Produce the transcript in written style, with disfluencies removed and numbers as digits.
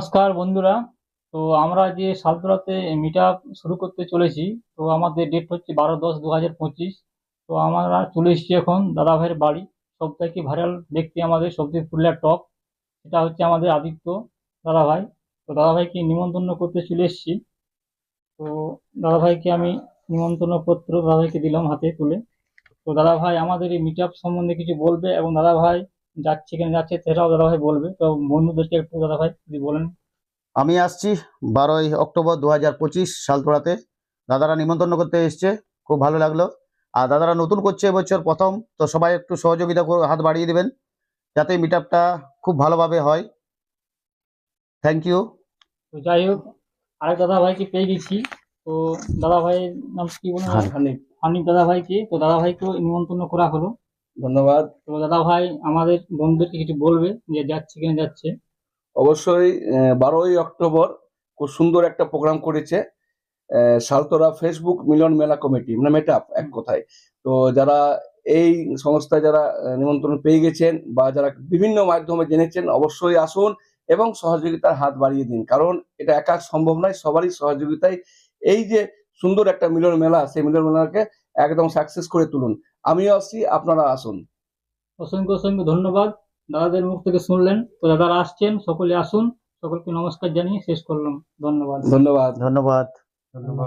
নমস্কার বন্ধুরা। তো আমরা যে সালতলাতে মিট আপ শুরু করতে চলেছি, তো আমাদের ডেট হচ্ছে 12/10/2025। তো আমরা চলে এসেছি এখন দাদা ভাইয়ের বাড়ি। সব থেকে ভাইরাল ব্যক্তি আমাদের সবথেকে পুরুলিয়ার টপ, সেটা হচ্ছে আমাদের আদিত্য দাদা ভাই। তো দাদা ভাইকে নিমন্ত্রণ করতে চলে এসেছি। তো দাদা ভাইকে আমি নিমন্ত্রণ পত্র দাদা ভাইকে দিলাম হাতে তুলে। তো দাদা ভাই আমাদের এই মিট আপ সম্বন্ধে কিছু বলবে, এবং দাদা ভাই যাচ্ছে কেন যাচ্ছে সেটাও দাদা ভাই বলবে। তো বন্ধুদেরকে একটু দাদা ভাই যদি বলেন। আমি আসছি 12ই অক্টোবর 2025 সালতোড়াতে। দাদারা নিমন্ত্রণ করতে এসছে, খুব ভালো লাগলো। আর দাদারা নতুন করছে এবছর প্রথম, তো সবাই একটু সহযোগিতা করে হাত বাড়িয়ে দেবেন যাতে মিট আপটা খুব ভালোভাবে হয়। Thank you. তো যাই হোক, আরেক দাদা ভাইকে পেয়ে গেছি। তো দাদা ভাইয়ের নাম কি বলুন? হ্যাঁ, হানিফ দাদা ভাইকে, তো দাদা ভাইকেও নিমন্ত্রণ করা হলো। ধন্যবাদ। তো দাদা ভাই আমাদের বন্ধুদেরকে কিছু বলবে যে যাচ্ছে কিনা যাচ্ছে। অবশ্যই 12ই অক্টোবর খুব সুন্দর একটা প্রোগ্রাম করেছে সালতোরা ফেসবুক মিলন মেলা কমিটি, মানে মেটআপ এক কথায়। তো যারা এই সংস্থায় যারা নিমন্ত্রণ পেয়ে গেছেন বা যারা বিভিন্ন মাধ্যমে জেনেছেন, অবশ্যই আসুন এবং সহযোগিতার হাত বাড়িয়ে দিন, কারণ এটা একা সম্ভব নয়, সবারই সহযোগিতায় এই যে সুন্দর একটা মিলন মেলা, সেই মিলন মেলাকে একদম সাকসেস করে তুলুন। আমিও আসছি, আপনারা আসুন। অসংখ্য অসংখ্য ধন্যবাদ। দাদাদের মুখ থেকে শুনলেন, তো দাদারা আসছেন, সকলে আসুন। সকলকে নমস্কার জানিয়ে শেষ করলাম। ধন্যবাদ। ধন্যবাদ। ধন্যবাদ। ধন্যবাদ।